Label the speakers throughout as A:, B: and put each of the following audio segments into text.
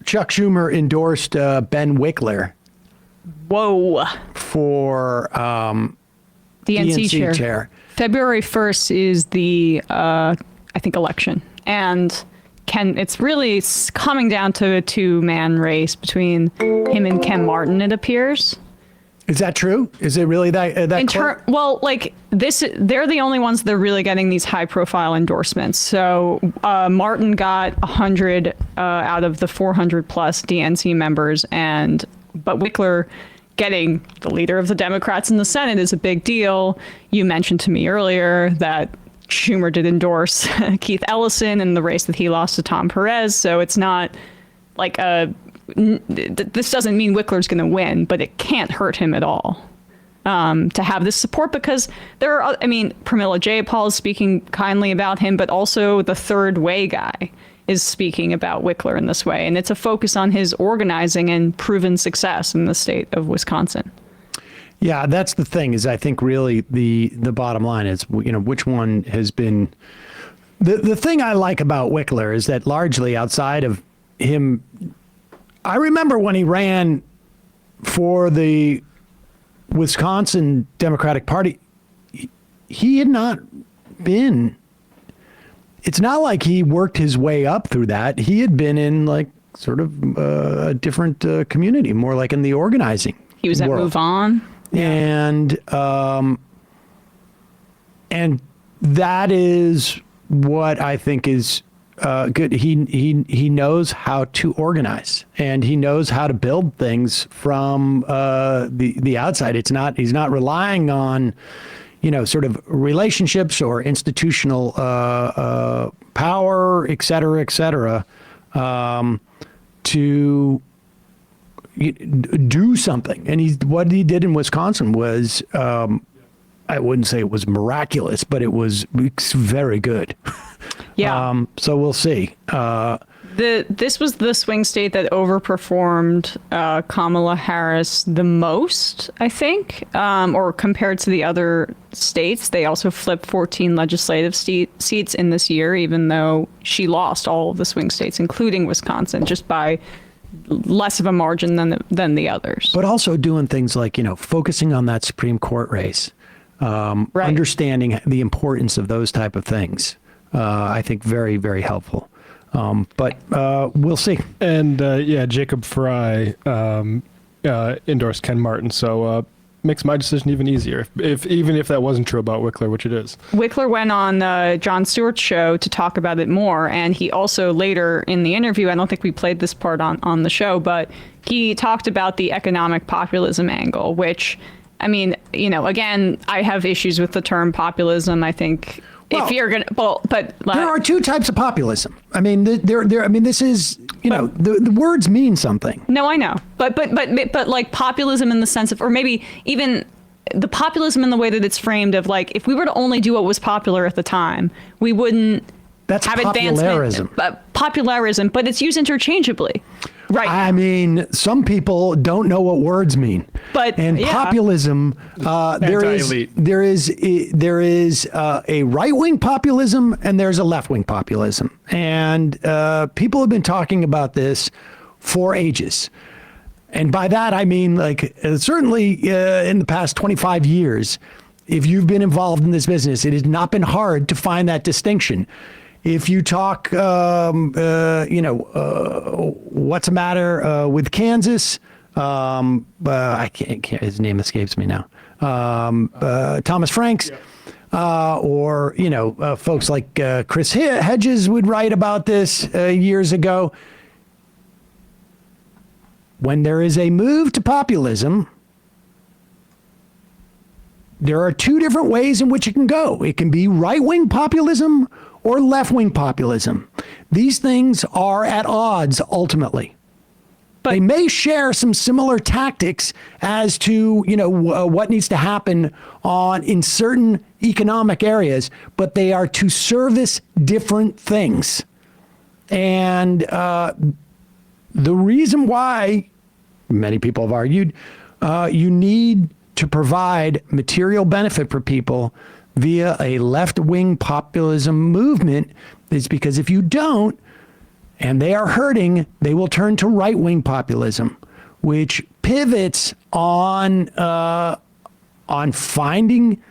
A: Chuck Schumer endorsed Ben Wikler.
B: Whoa.
A: For
B: DNC chair. February 1st is the, I think, election. And it's really coming down to a two-man race between him and Ken Martin, it appears.
A: Is that true? Is it really that
B: well, like they're the only ones that are really getting these high-profile endorsements. So Martin got 100 out of the 400-plus DNC members, but Wikler getting the leader of the Democrats in the Senate is a big deal. You mentioned to me earlier that Schumer did endorse Keith Ellison in the race that he lost to Tom Perez. So it's not like this doesn't mean Wikler's going to win, but it can't hurt him at all to have this support, because there are, Pramila Jayapal is speaking kindly about him, but also the Third Way guy is speaking about Wikler in this way. And it's a focus on his organizing and proven success in the state of Wisconsin.
A: Yeah, that's the thing, is I think really the bottom line is, which one has been the thing I like about Wikler is that largely outside of him, I remember when he ran for the Wisconsin Democratic Party, he had not been, it's not like he worked his way up through that. He had been in like sort of a different community, more like in the organizing.
B: He was
A: world.
B: At Move On.
A: And that is what I think is good. He knows how to organize, and he knows how to build things from the outside. He's not relying on, sort of relationships or institutional power, et cetera, to do something. And what he did in Wisconsin was, I wouldn't say it was miraculous, but it was very good.
B: Yeah.
A: So we'll see.
B: This was the swing state that overperformed Kamala Harris the most, I think, or compared to the other states. They also flipped 14 legislative seats in this year, even though she lost all of the swing states, including Wisconsin, just by less of a margin than the others.
A: But also doing things like, focusing on that Supreme Court race, right. Understanding the importance of those type of things. I think very, very helpful. But we'll see.
C: And Jacob Fry endorsed Ken Martin, so makes my decision even easier. Even if that wasn't true about Wikler, which it is.
B: Wikler went on Jon Stewart's show to talk about it more, and he also later in the interview, I don't think we played this part on the show, but he talked about the economic populism angle, which, again, I have issues with the term populism. I think. Well, if you're gonna, but
A: there are two types of populism. This is, the words mean something.
B: No, I know, but like populism in the sense of, or maybe even the populism in the way that it's framed of, like, if we were to only do what was popular at the time, we wouldn't.
A: That's
B: have
A: popularism.
B: Popularism, but it's used interchangeably. Right.
A: Some people don't know what words mean. And populism, there is a right-wing populism and there's a left-wing populism. And people have been talking about this for ages. And by that, I mean, like, certainly in the past 25 years, if you've been involved in this business, it has not been hard to find that distinction. If you talk, what's the matter with Kansas? I can't, his name escapes me now. Thomas Franks, or, folks like Chris Hedges would write about this years ago. When there is a move to populism, there are two different ways in which it can go. It can be right-wing populism or left-wing populism. These things are at odds ultimately. But they may share some similar tactics as to, what needs to happen in certain economic areas, but they are to service different things. And the reason why many people have argued you need to provide material benefit for people via a left-wing populism movement is because if you don't, and they are hurting, they will turn to right-wing populism, which pivots on finding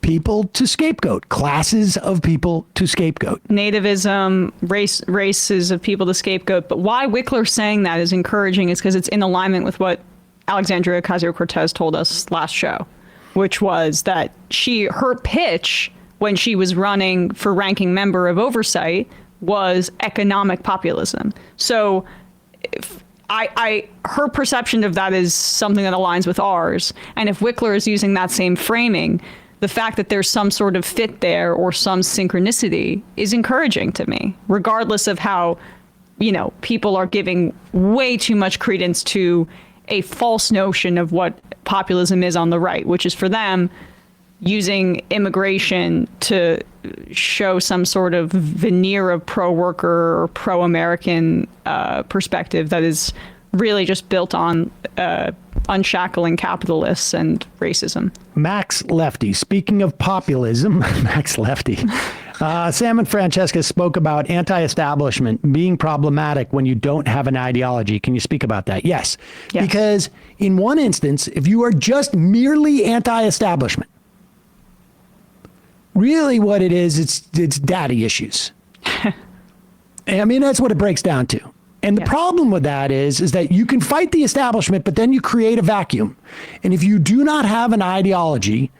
A: people to scapegoat, classes of people to scapegoat.
B: Nativism, races of people to scapegoat. But why Wikler's saying that is encouraging is because it's in alignment with what Alexandria Ocasio-Cortez told us last show, which was that her pitch when she was running for ranking member of oversight was economic populism. So her perception of that is something that aligns with ours. And if Wikler is using that same framing, the fact that there's some sort of fit there or some synchronicity is encouraging to me, regardless of how, people are giving way too much credence to a false notion of what populism is on the right, which is for them using immigration to show some sort of veneer of pro-worker or pro-American perspective that is really just built on unshackling capitalists and racism.
A: Max Lefty. Speaking of populism, Max Lefty. Sam and Francesca spoke about anti-establishment being problematic when you don't have an ideology. Can you speak about that? Yes. Because in one instance, if you are just merely anti-establishment, really what it is, it's daddy issues. I mean, that's what it breaks down to. And the problem with that is that you can fight the establishment, but then you create a vacuum. And if you do not have an ideology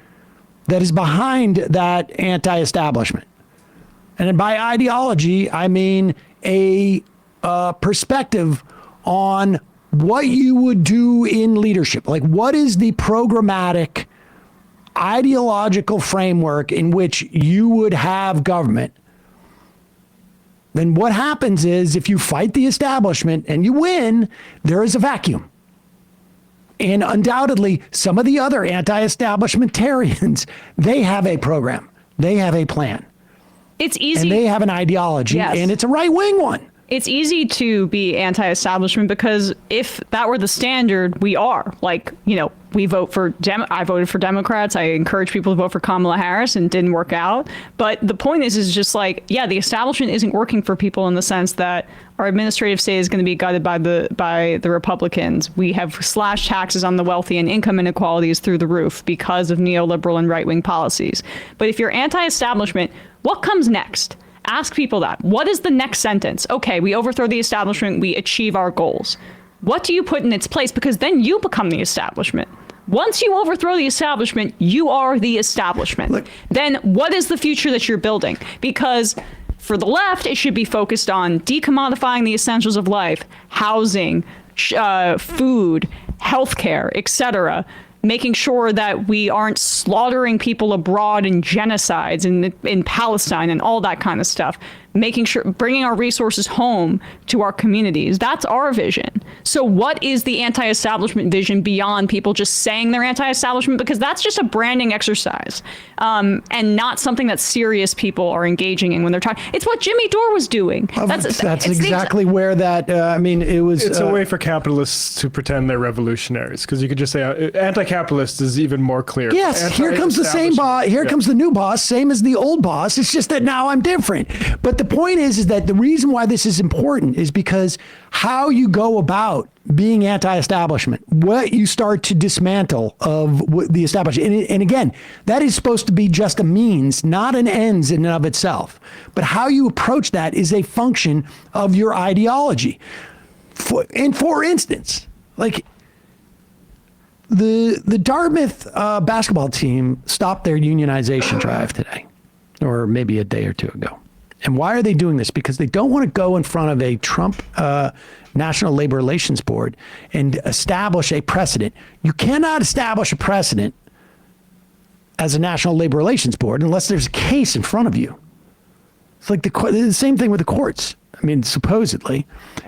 A: that is behind that anti-establishment, and by ideology, I mean a perspective on what you would do in leadership. Like, what is the programmatic ideological framework in which you would have government? Then what happens is if you fight the establishment and you win, there is a vacuum. And undoubtedly, some of the other anti-establishmentarians, they have a program. They have a plan.
B: It's easy.
A: And they have an ideology, and it's a right-wing one.
B: It's easy to be anti-establishment because if that were the standard, we are. Like, we vote for I voted for Democrats. I encourage people to vote for Kamala Harris, and it didn't work out. But the point is just like, the establishment isn't working for people in the sense that our administrative state is going to be gutted by the Republicans. We have slashed taxes on the wealthy, and income inequality is through the roof because of neoliberal and right-wing policies. But if you're anti-establishment, what comes next? Ask people that. What is the next sentence? Okay, we overthrow the establishment, we achieve our goals. What do you put in its place? Because then you become the establishment. Once you overthrow the establishment, you are the establishment.
A: Look,
B: then what is the future that you're building? Because for the left, it should be focused on decommodifying the essentials of life, housing, food, healthcare, etc., making sure that we aren't slaughtering people abroad in genocides in Palestine and all that kind of stuff. Making sure, bringing our resources home to our communities. That's our vision. So what is the anti-establishment vision beyond people just saying they're anti-establishment? Because that's just a branding exercise, and not something that serious people are engaging in when they're talking. It's what Jimmy Dore was doing.
A: That's exactly where that, it was.
C: It's a way for capitalists to pretend they're revolutionaries, because you could just say anti-capitalist is even more clear.
A: Yes, here comes the same boss. Here comes the new boss, same as the old boss. It's just that now I'm different. But the point is that the reason why this is important is because how you go about being anti-establishment, what you start to dismantle of the establishment. And again, that is supposed to be just a means, not an ends in and of itself. But how you approach that is a function of your ideology. For instance, like the Dartmouth basketball team stopped their unionization drive today, or maybe a day or two ago. And why are they doing this? Because they don't want to go in front of a Trump National Labor Relations Board and establish a precedent. You cannot establish a precedent as a National Labor Relations Board unless there's a case in front of you. It's like the same thing with the courts. I mean, supposedly,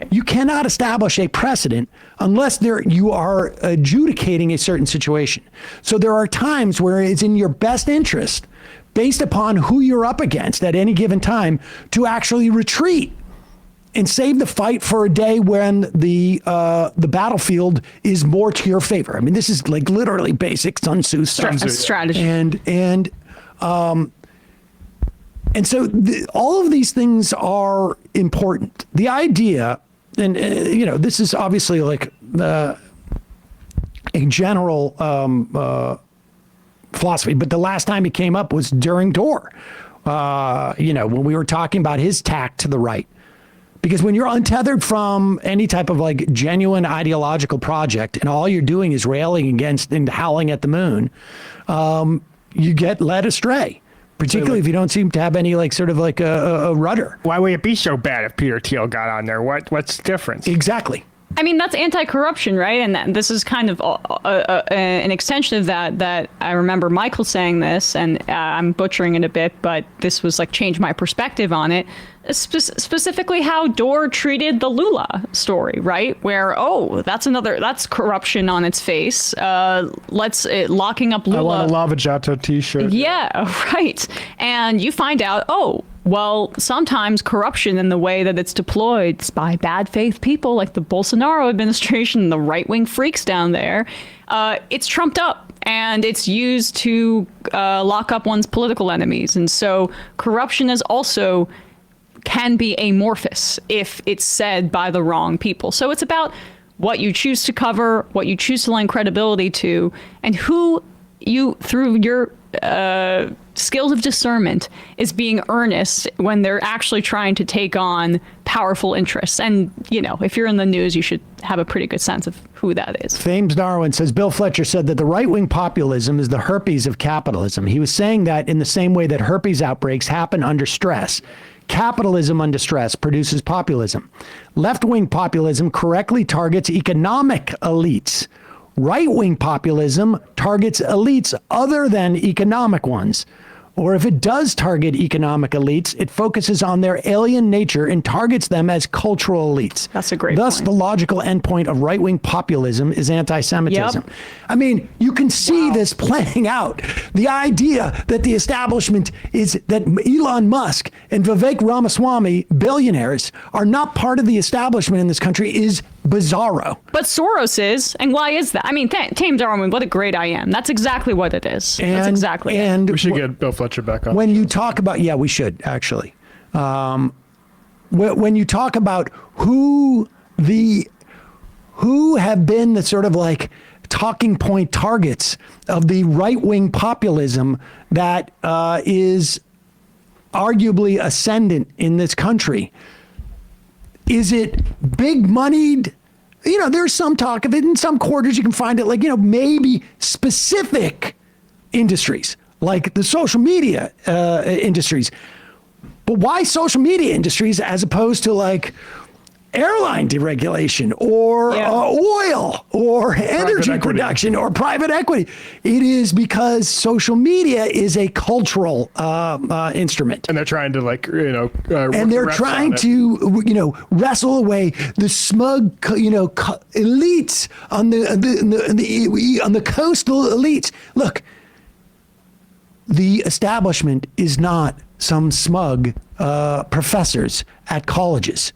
A: you cannot establish a precedent unless you are adjudicating a certain situation. So there are times where it's in your best interest, based upon who you're up against at any given time, to actually retreat and save the fight for a day when the battlefield is more to your favor. I mean, this is like literally basic Sun Tzu stuff.
B: Strategy.
A: And so all of these things are important. The idea, and this is obviously like a general philosophy, but the last time it came up was during Dore, when we were talking about his tack to the right. Because when you're untethered from any type of like genuine ideological project and all you're doing is railing against and howling at the moon, you get led astray, particularly if you don't seem to have any like sort of like a rudder.
D: Why would it be so bad if Peter Thiel got on there? What's the difference?
A: Exactly.
B: I mean, that's anti-corruption, right? And this is kind of an extension of that I remember Michael saying this, and I'm butchering it a bit, but this was like changed my perspective on it. Specifically how Dore treated the Lula story, right? Where, that's corruption on its face. Locking up Lula.
C: I want a Lava Jato t-shirt.
B: Yeah, right. And you find out, well, sometimes corruption in the way that it's deployed by bad faith people like the Bolsonaro administration, the right-wing freaks down there, it's trumped up and it's used to lock up one's political enemies. And so corruption is also can be amorphous if it's said by the wrong people. So it's about what you choose to cover, what you choose to lend credibility to, and who you, through your skills of discernment, is being earnest when they're actually trying to take on powerful interests. And, if you're in the news, you should have a pretty good sense of who that is.
A: Fames Darwin says, Bill Fletcher said that the right-wing populism is the herpes of capitalism. He was saying that in the same way that herpes outbreaks happen under stress. Capitalism under stress produces populism. Left-wing populism correctly targets economic elites. Right-wing populism targets elites other than economic ones. Or if it does target economic elites, it focuses on their alien nature and targets them as cultural elites.
B: That's a great
A: Thus,
B: point.
A: the logical endpoint of right-wing populism is anti-Semitism.
B: Yep.
A: I mean, you can see this playing out. The idea that the establishment is that Elon Musk and Vivek Ramaswamy, billionaires, are not part of the establishment in this country is bizarro.
B: But Soros is, and why is that? I mean, Tame Darwin, what a great I am. That's exactly what it is. That's exactly it.
A: And
C: We should get Bill Fletcher back on.
A: when you talk about, we should actually. When you talk about who have been the sort of like talking point targets of the right-wing populism that is arguably ascendant in this country, is it big moneyed? There's some talk of it in some quarters. You can find it like, maybe specific industries like the social media industries. But why social media industries as opposed to like airline deregulation or oil or energy production or private equity? It is because social media is a cultural instrument.
C: And they're trying to
A: And they're trying to, wrestle away the smug, elites on the coastal elites. Look, the establishment is not some smug professors at colleges,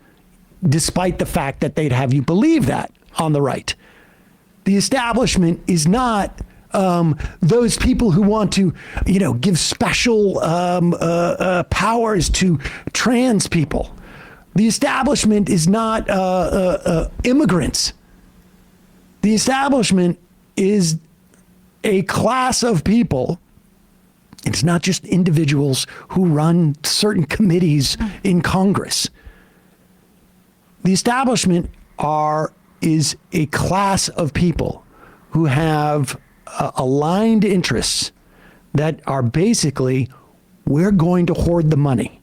A: despite the fact that they'd have you believe that on the right. The establishment is not those people who want to, give special powers to trans people. The establishment is not immigrants. The establishment is a class of people. It's not just individuals who run certain committees in Congress. The establishment is a class of people who have aligned interests that are basically, we're going to hoard the money.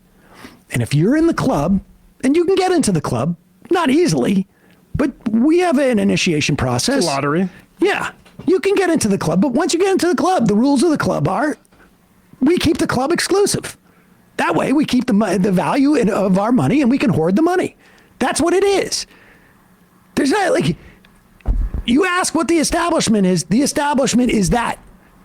A: And if you're in the club, and you can get into the club, not easily, but we have an initiation process.
C: It's a lottery.
A: Yeah, you can get into the club, but once you get into the club, the rules of the club are, we keep the club exclusive. That way we keep the value of our money and we can hoard the money. That's what it is. There's not like, you ask what the establishment is. The establishment is that.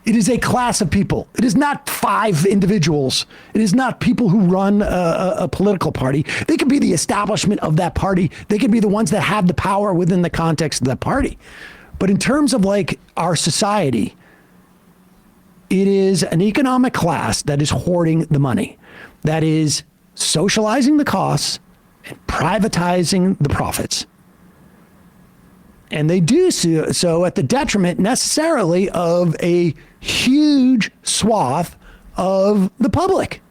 A: It is a class of people. It is not 5 individuals. It is not people who run a political party. They could be the establishment of that party. They could be the ones that have the power within the context of that party. But in terms of like our society, it is an economic class that is hoarding the money. that is socializing the costs and privatizing the profits. And they do so at the detriment necessarily of a huge swath of the public.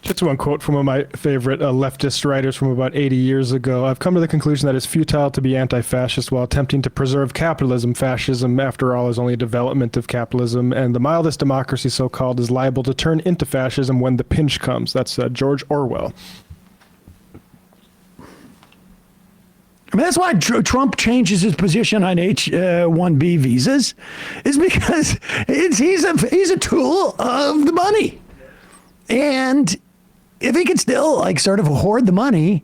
C: Just one quote from one of my favorite leftist writers from about 80 years ago. I've come to the conclusion that it's futile to be anti-fascist while attempting to preserve capitalism. Fascism, after all, is only a development of capitalism, and the mildest democracy, so-called, is liable to turn into fascism when the pinch comes. That's George Orwell.
A: I mean, that's why Trump changes his position on H-1B visas, is because he's a tool of the money. And if he could still sort of hoard the money,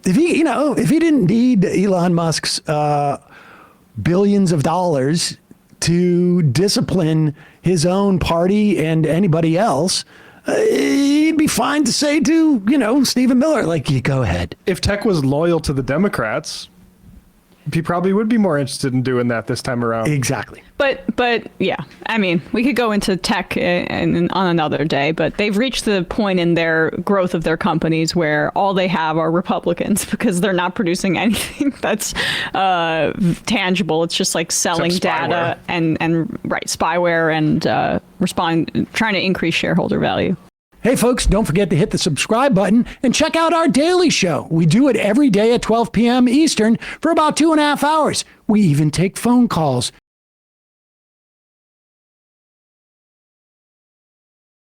A: if he didn't need Elon Musk's billions of dollars to discipline his own party and anybody else, he'd be fine to say to, Stephen Miller, you go ahead.
C: If tech was loyal to the Democrats, he probably would be more interested in doing that this time around.
A: Exactly.
B: But yeah, I mean, we could go into tech on another day, but they've reached the point in their growth of their companies where all they have are Republicans because they're not producing anything that's tangible. It's just selling data and spyware and trying to increase shareholder value.
A: Hey, folks, don't forget to hit the subscribe button and check out our daily show. We do it every day at 12 p.m. Eastern for about 2.5 hours. We even take phone calls.